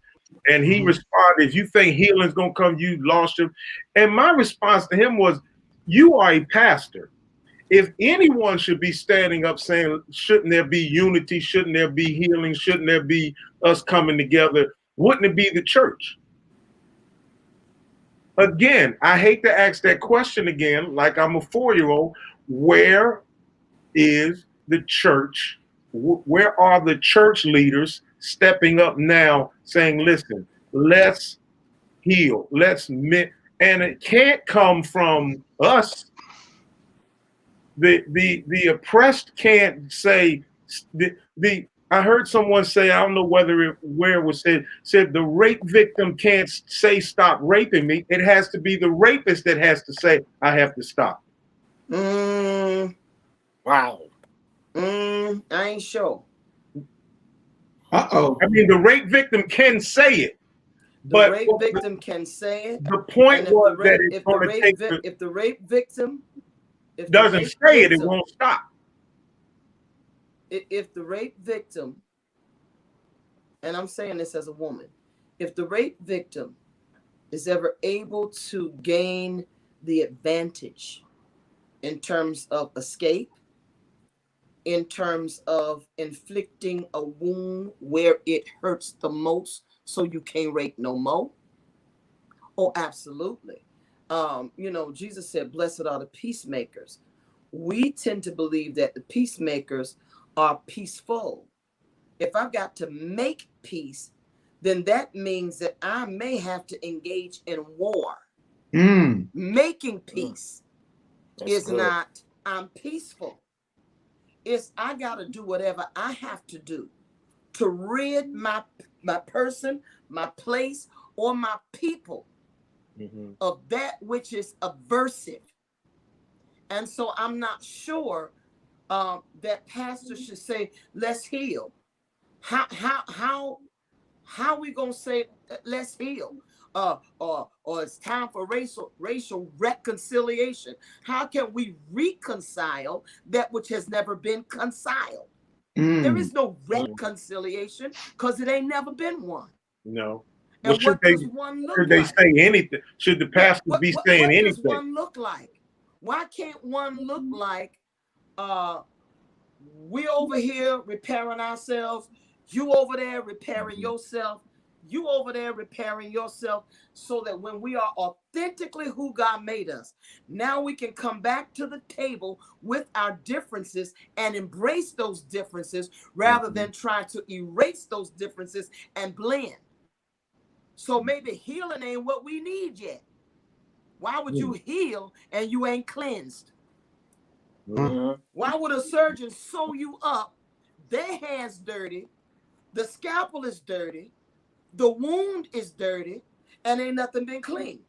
And he responded, if you think healing's going to come, you lost him. And my response to him was, you are a pastor. if anyone should be standing up saying, shouldn't there be unity? Shouldn't there be healing? Shouldn't there be us coming together? Wouldn't it be the church? Again, I hate to ask that question again, like I'm a 4-year-old. Where is the church? Where are the church leaders stepping up now saying, listen, let's heal, and it can't come from us. The oppressed can't say, I heard someone say, I don't know where it was said the rape victim can't say stop raping me. It has to be the rapist that has to say I have to stop. Wow. I ain't sure. Uh-oh. I mean, the rape victim can say it. The rape victim can say it. The point was that it's going to take if the rape victim doesn't say it, it won't stop. If the rape victim, and I'm saying this as a woman, if the rape victim is ever able to gain the advantage in terms of escape, in terms of inflicting a wound where it hurts the most so you can't rape no more, oh, absolutely. Jesus said, blessed are the peacemakers. We tend to believe that the peacemakers are peaceful. If I've got to make peace, then that means that I may have to engage in war. Making peace is not, I'm peaceful. It's, I got to do whatever I have to do to rid my person, my place, or my people of that which is aversive. And so I'm not sure that pastors should say, let's heal. How are we gonna say let's heal? Or it's time for racial reconciliation. How can we reconcile that which has never been conciled? There is no reconciliation because it ain't never been one. No. And Well, what does one look like? Should they say anything? Should the pastor be saying anything? What does one look like? Why can't one look like we over here repairing ourselves, you over there repairing yourself, you over there repairing yourself, so that when we are authentically who God made us, now we can come back to the table with our differences and embrace those differences rather than try to erase those differences and blend. So maybe healing ain't what we need yet. Why would you heal and you ain't cleansed? Why would a surgeon sew you up, their hands dirty, the scalpel is dirty, the wound is dirty, and ain't nothing been clean?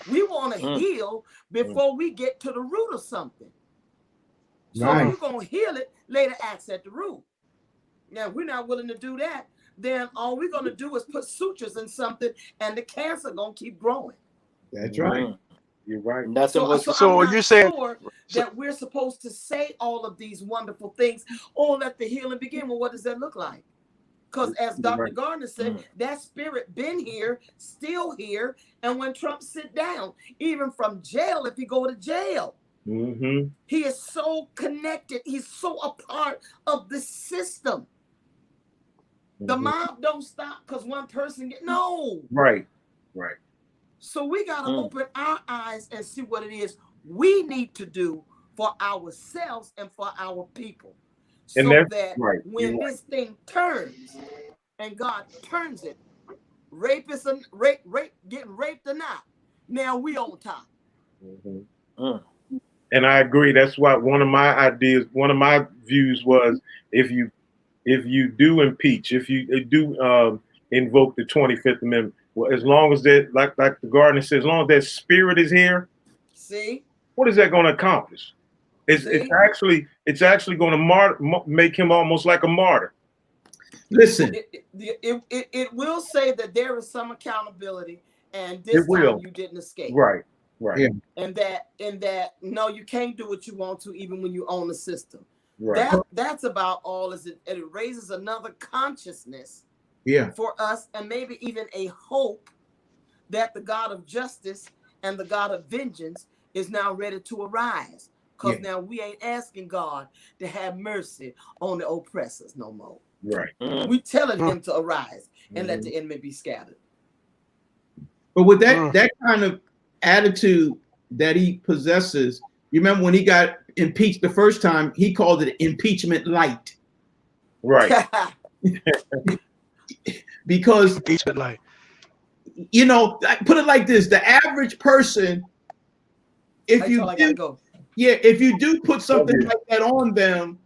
We want to heal before we get to the root of something. So if you're going to heal it, lay the axe at the root. Now, if we're not willing to do that, then all we're going to do is put sutures in something, and the cancer going to keep growing. That's right. You're right. So you're saying that we're supposed to say all of these wonderful things, or let the healing begin. Well, what does that look like? Because as Dr. Gardner said, that spirit been here, still here, and when Trump sit down, even from jail, if he go to jail, he is so connected. He's so a part of the system. The mob don't stop because one person Right. So we got to open our eyes and see what it is we need to do for ourselves and for our people. So that when this thing turns and God turns it, rapists and getting raped or not, now we on top. And I agree. That's why one of my views was, if you do impeach, if you do invoke the 25th Amendment, well, as long as that, like the Gardner says, as long as that spirit is here, what is that going to accomplish? It's actually going to make him almost like a martyr. Listen, it will say that there is some accountability, and this time you didn't escape. Right. Yeah. And that no, you can't do what you want to, even when you own the system. Right. That's about all. It raises another consciousness for us, and maybe even a hope that the God of justice and the God of vengeance is now ready to arise. Because now we ain't asking God to have mercy on the oppressors no more. Right. We telling him to arise and let the enemy be scattered. But with that kind of attitude that he possesses, you remember when he got impeached the first time, he called it impeachment light. Right. Because impeachment light. You know, put it like this: the average person, if you do put something like that on them,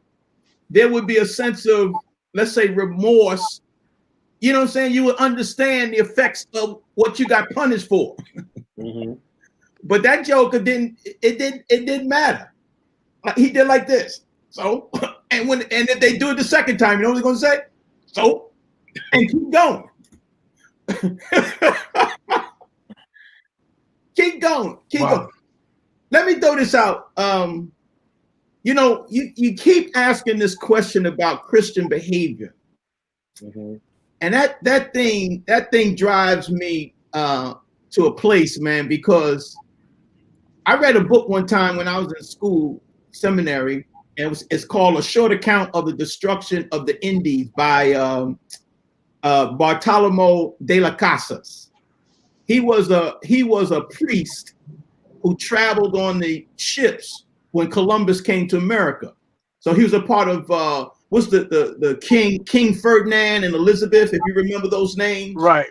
there would be a sense of, let's say, remorse. You know what I'm saying? You would understand the effects of what you got punished for. But that joker didn't matter. He did like this. So, and if they do it the second time, you know what they're gonna say? So, and keep going. Keep going. Let me throw this out. You know, you keep asking this question about Christian behavior. And that thing drives me to a place, man, because I read a book one time when I was in school, seminary, and it's called A Short Account of the Destruction of the Indies by Bartolomé de las Casas. He was a priest who traveled on the ships when Columbus came to America. So he was a part of what's the King Ferdinand and Elizabeth, if you remember those names. Right.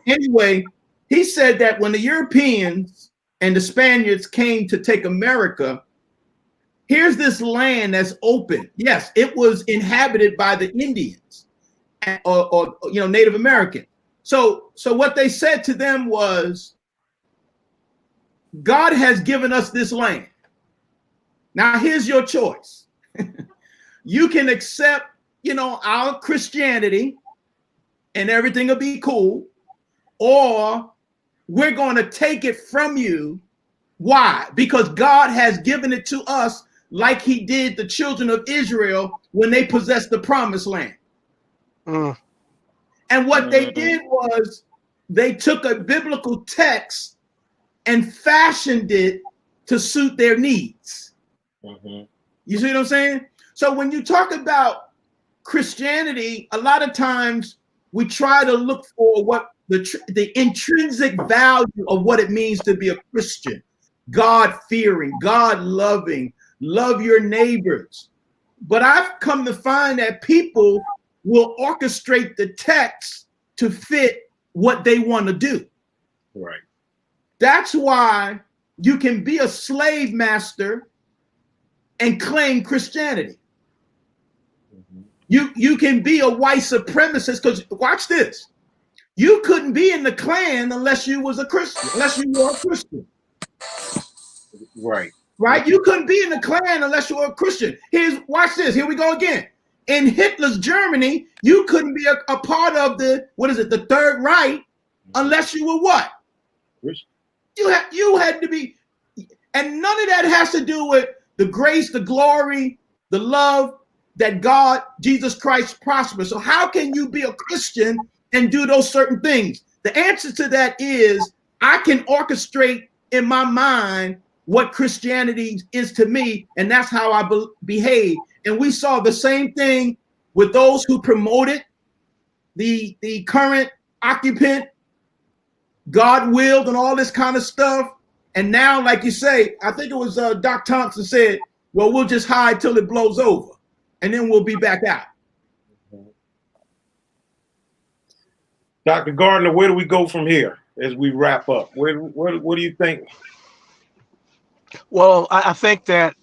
Anyway, he said that when the Europeans and the Spaniards came to take America, here's this land that's open. Yes, it was inhabited by the Indians or you know, Native American. So what they said to them was, God has given us this land. Now here's your choice. You can accept, you know, our Christianity and everything will be cool, or we're going to take it from you. Why? Because God has given it to us like he did the children of Israel when they possessed the promised land. And what they did was they took a biblical text and fashioned it to suit their needs. You see what I'm saying? So when you talk about Christianity, a lot of times we try to look for what the intrinsic value of what it means to be a Christian. God-fearing, God-loving, love your neighbors. But I've come to find that people will orchestrate the text to fit what they want to do. Right. That's why you can be a slave master and claim Christianity. You can be a white supremacist, because watch this. You couldn't be in the Klan unless you was a Christian, unless you were a Christian. Right? You couldn't be in the Klan unless you were a Christian. Watch this. Here we go again. In Hitler's Germany, you couldn't be a part of the Third Reich unless you were what? Christian. You had to be, and none of that has to do with the grace, the glory, the love that God, Jesus Christ prospers. So how can you be a Christian and do those certain things? The answer to that is I can orchestrate in my mind what Christianity is to me, and that's how I behave. And we saw the same thing with those who promoted the current occupant, God willed and all this kind of stuff. And now, like you say, I think it was Doc Thompson said, well, we'll just hide till it blows over and then we'll be back out. Dr. Gardner, where do we go from here as we wrap up? What do you think? Well, I think that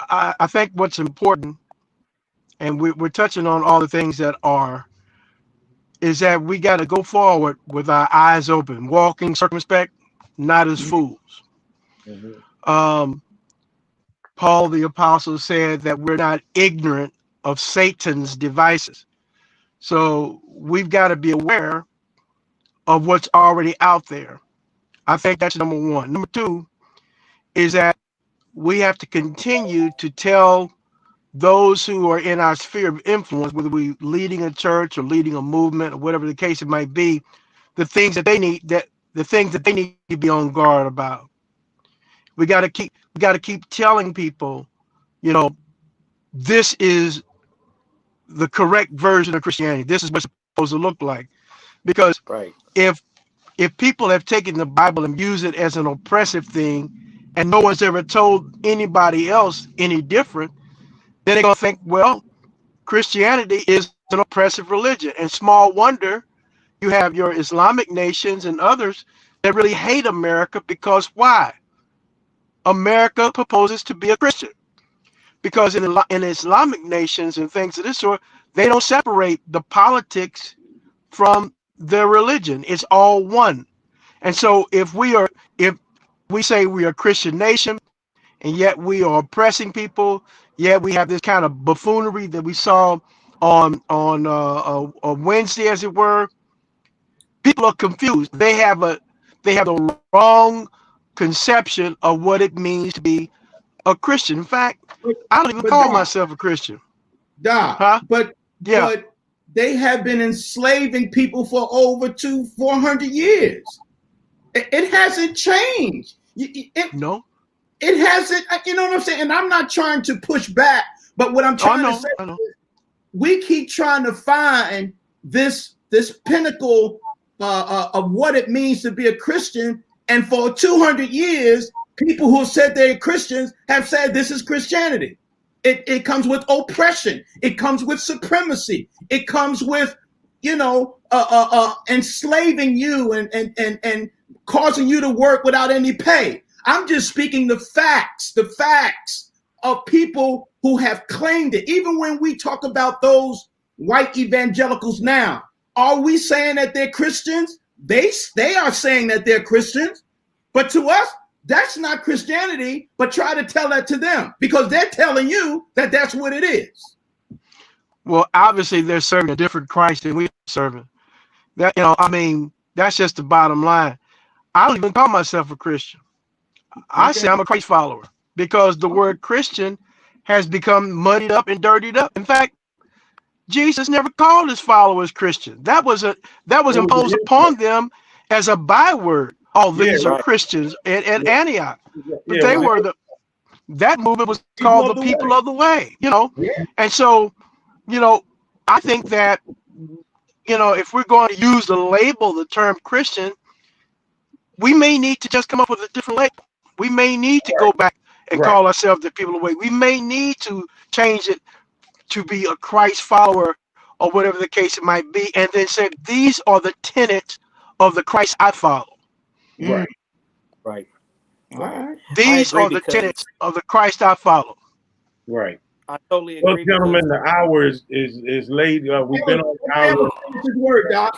I think what's important, and we're touching on all the things that is that we got to go forward with our eyes open, walking circumspect, not as fools. Paul the apostle said that we're not ignorant of Satan's devices. So we've got to be aware of what's already out there. I think that's number one. Number two is that we have to continue to tell those who are in our sphere of influence, whether we're leading a church or leading a movement or whatever the case it might be, the things that they need to be on guard about. We got to keep telling people, you know, this is the correct version of Christianity. This is what it's supposed to look like. Because Right. if people have taken the Bible and used it as an oppressive thing, and no one's ever told anybody else any different, then they're gonna think, well, Christianity is an oppressive religion. And small wonder you have your Islamic nations and others that really hate America, because why? America proposes to be a Christian. Because in Islamic nations and things of this sort, they don't separate the politics from their religion. It's all one. And so if we say we are a Christian nation, and yet we are oppressing people, yet we have this kind of buffoonery that we saw on Wednesday, as it were, people are confused. They have the wrong conception of what it means to be a Christian. In fact, I don't even call myself a Christian. But they have been enslaving people for over 400 years. It hasn't changed. No. It hasn't, you know what I'm saying? And I'm not trying to push back, but what I'm trying to say is we keep trying to find this pinnacle of what it means to be a Christian. And for 200 years, people who have said they're Christians have said this is Christianity. It comes with oppression. It comes with supremacy. It comes with, you know, enslaving you and causing you to work without any pay. I'm just speaking the facts of people who have claimed it. Even when we talk about those white evangelicals now, are we saying that they're Christians? They are saying that they're Christians, but to us, that's not Christianity. But try to tell that to them, because they're telling you that that's what it is. Well, obviously they're serving a different Christ than we're serving. That, you know, I mean, that's just the bottom line. I don't even call myself a Christian. I say I'm a Christ follower, because the word Christian has become muddied up and dirtied up. In fact, Jesus never called his followers Christian. That was imposed upon them as a byword. Oh, these are Christians at Antioch. But they were that movement was called the people of the way, you know. And so, you know, I think that, you know, if we're going to use the label, the term Christian, we may need to just come up with a different label. We may need to go back and call ourselves the people of the way. We may need to change it to be a Christ follower or whatever the case it might be, and then say, these are the tenets of the Christ I follow. Right. These are the tenets of the Christ I follow. Right. I totally agree. Well, gentlemen, the hour is late. We've been on the hour.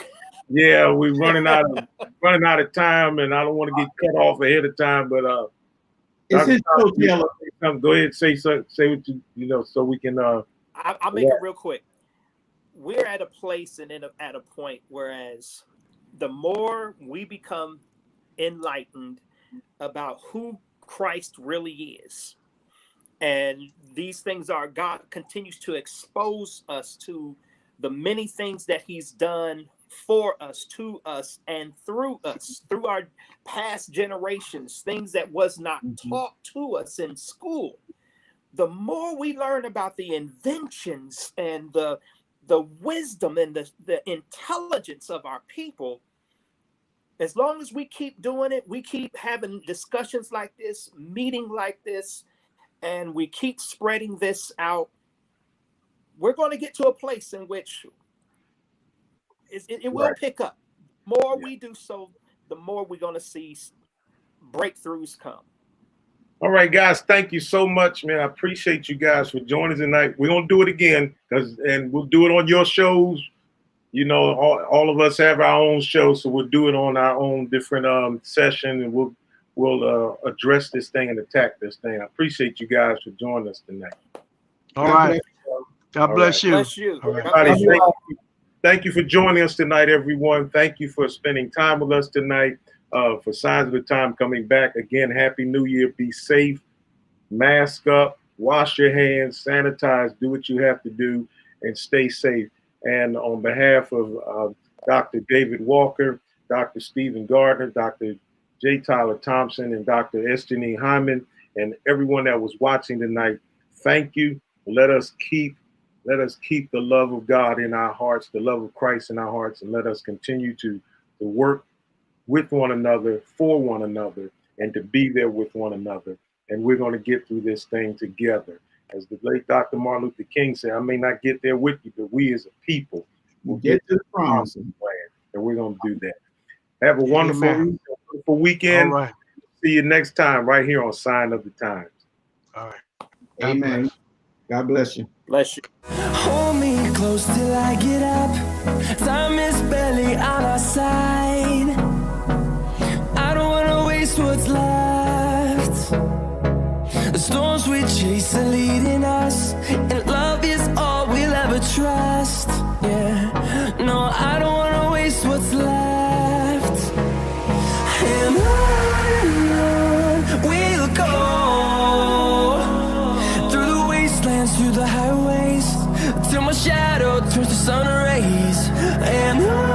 Yeah, we're running out of time, and I don't want to get cut off ahead of time. But go ahead and say what you know, so we can. I'll make it real quick. We're at a place and at a point whereas the more we become enlightened about who Christ really is, and these things are, God continues to expose us to the many things that he's done for us, to us, and through us, through our past generations, things that was not taught to us in school. The more we learn about the inventions and the wisdom and the intelligence of our people, as long as we keep doing it, we keep having discussions like this, meeting like this, and we keep spreading this out, we're going to get to a place in which it will pick up. The more we do so, the more we're going to see breakthroughs come. All right, guys, thank you so much, man. I appreciate you guys for joining tonight. We're going to do it again, and we'll do it on your shows. You know, all of us have our own shows, so we'll do it on our own different session, and we'll address this thing and attack this thing. I appreciate you guys for joining us tonight. All right. God bless you. Bless you. All right. Thank you for joining us tonight, everyone. Thank you for spending time with us tonight. For Signs of the Time coming back. Again, Happy New Year. Be safe. Mask up. Wash your hands. Sanitize. Do what you have to do. And stay safe. And on behalf of Dr. David Walker, Dr. Stephen Gardner, Dr. J. Tyler Thompson and Dr. S. Janine Hyman, and everyone that was watching tonight. Thank you. Let us keep the love of God in our hearts, the love of Christ in our hearts, and let us continue to work with one another, for one another, and to be there with one another. And we're going to get through this thing together. As the late Dr. Martin Luther King said, I may not get there with you, but we as a people will get to the promised land, and we're going to do that. Have a wonderful weekend. All right. See you next time right here on Sign of the Times. All right. Amen. God bless you. Bless you. Hold me close till I get up. Time is barely on our side. I don't wanna waste what's left. The storms we chase are leading us, and love is all we'll ever trust. Yeah, no, I don't wanna waste what's left. And on we'll go, through the wastelands, through the highways, till my shadow turns to sun rays. And on